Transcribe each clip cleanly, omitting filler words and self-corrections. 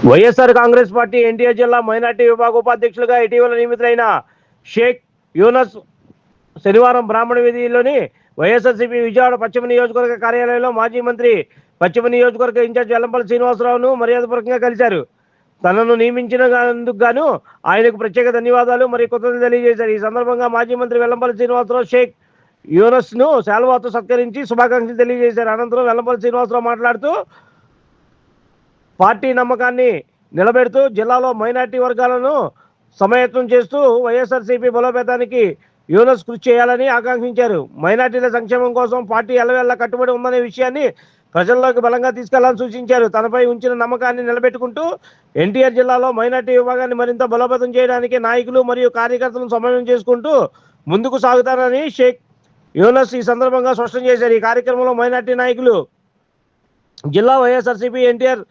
YSR Congress party NTR జిల్లా minority విభాగ ఉపాధ్యక్షులుగా ఇటీవల నియమితులైన షేక్ యూనస్ శనివారం బ్రాహ్మణ వీధిలోని వైఎస్ఆర్సీపీ విజయవాడ పశ్చిమ నియోజకవర్గ కార్యాలయంలో మాజీ మంత్రి పశ్చిమ నియోజకవర్గ ఇన్ఛార్జ్ వెల్లంపల్లి శ్రీనివాసరావును మర్యాదపూర్వకంగా కలిశారు. తనను నియమించినందుకు గాను ఆయనకు ప్రత్యేక ధన్యవాదాలు మరియు కృతజ్ఞతలు తెలియజేశారు. ఈ సందర్భంగా మాజీ మంత్రి వెల్లంపల్లి శ్రీనివాసరావు షేక్ యూనస్ను శాల్వాతో సత్కరించి శుభాకాంక్షలు తెలియజేశారు. అనంతరం వెల్లంపల్లి శ్రీనివాసరావు మాట్లాడుతూ పార్టీ నమ్మకాన్ని నిలబెడుతూ జిల్లాలో మైనార్టీ వర్గాలను సమాయత్తం చేస్తూ వైఎస్ఆర్సీపీ బలోపేతానికి యూనస్ కృషి చేయాలని ఆకాంక్షించారు. మైనార్టీల సంక్షేమం కోసం పార్టీ ఎల్లవేళ్లా కట్టుబడి ఉందనే విషయాన్ని ప్రజల్లోకి బలంగా తీసుకెళ్లాలని సూచించారు. తనపై ఉంచిన నమ్మకాన్ని నిలబెట్టుకుంటూ ఎన్టీఆర్ జిల్లాలో మైనార్టీ విభాగాన్ని మరింత బలోపేతం చేయడానికి నాయకులు మరియు కార్యకర్తలను సమన్వయం చేసుకుంటూ ముందుకు సాగుతారని షేక్ యూనస్ ఈ సందర్భంగా స్పష్టం చేశారు. ఈ కార్యక్రమంలో మైనార్టీ నాయకులు జిల్లా వైఎస్ఆర్సీపీ ఎన్టీఆర్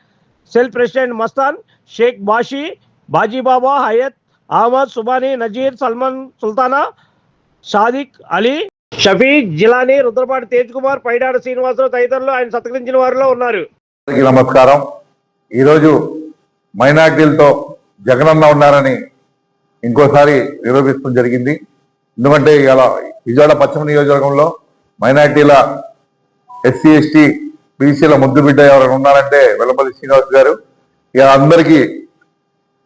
సెల్ ప్రెసిడెంట్ మస్తాన్, షేక్ బాషీ, బాజీబాబా, హయత్, అహ్మద్, సుబానీ, నజీర్, సల్మాన్, సుల్తానా, షాదిక్ అలీ, షఫీక్, జిలానీ, రుద్రపాటి తేజ్ కుమార్, పైడాడ శ్రీనివాసరావు తదితరులు ఆయన సత్కరించిన వారిలో ఉన్నారు. నమస్కారం. ఈరోజు మైనార్టీలతో జగనన్న ఉన్నారని ఇంకోసారి నిరూపిస్తూ జరిగింది. ఎందుకంటే ఇలా విజయవాడ పశ్చిమ నియోజకవర్గంలో మైనార్టీల ఎస్సీ ఎస్టీ బీసీల ముద్దు బిడ్డ ఎవరైనా ఉన్నారంటే వెల్లంపల్లి శ్రీనివాస్ గారు. ఇవాళ అందరికీ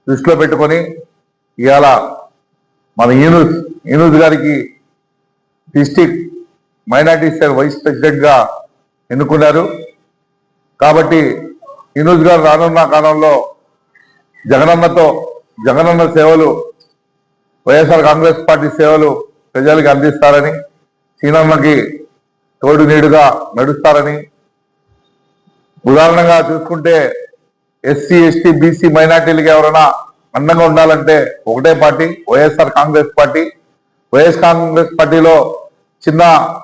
దృష్టిలో పెట్టుకొని ఇవాళ మన యూనుస్ గారికి district minority cell vice president గా ఎన్నుకున్నారు. కాబట్టి యూనుస్ గారు రానున్న కాలంలో జగనన్న సేవలు, వైఎస్ఆర్ కాంగ్రెస్ పార్టీ సేవలు ప్రజలకు అందిస్తారని, సీనన్నకి తోడు నీడుగా నడుస్తారని, ఉదాహరణగా చూసుకుంటే ఎస్సీ ఎస్టీ బీసీ మైనార్టీలకు ఎవరైనా అండంగా ఉండాలంటే ఒకటే పార్టీ వైఎస్ఆర్ కాంగ్రెస్ పార్టీ. వైఎస్ఆర్ కాంగ్రెస్ పార్టీలో చిన్న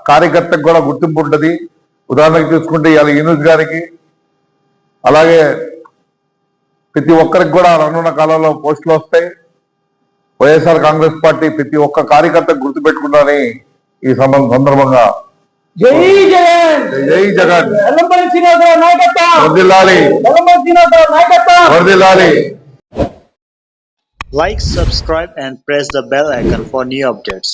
కార్యకర్తకు కూడా గుర్తింపు ఉంటుంది. ఉదాహరణకు చూసుకుంటే ఇవాళ యూనుస్ గారికి, అలాగే ప్రతి ఒక్కరికి కూడా రానున్న కాలంలో పోస్టులు వస్తాయి. వైఎస్ఆర్ కాంగ్రెస్ పార్టీ ప్రతి ఒక్క కార్యకర్తకు గుర్తుపెట్టుకుంటారని ఈ సందర్భంగా జై జగన్, జై జగన్, వెల్లంపల్లి శ్రీనివాసరావు నాయకత్వం వర్ధిల్లాలి, వెల్లంపల్లి శ్రీనివాసరావు నాయకత్వం వర్ధిల్లాలి. Like, subscribe and press the bell icon for new updates.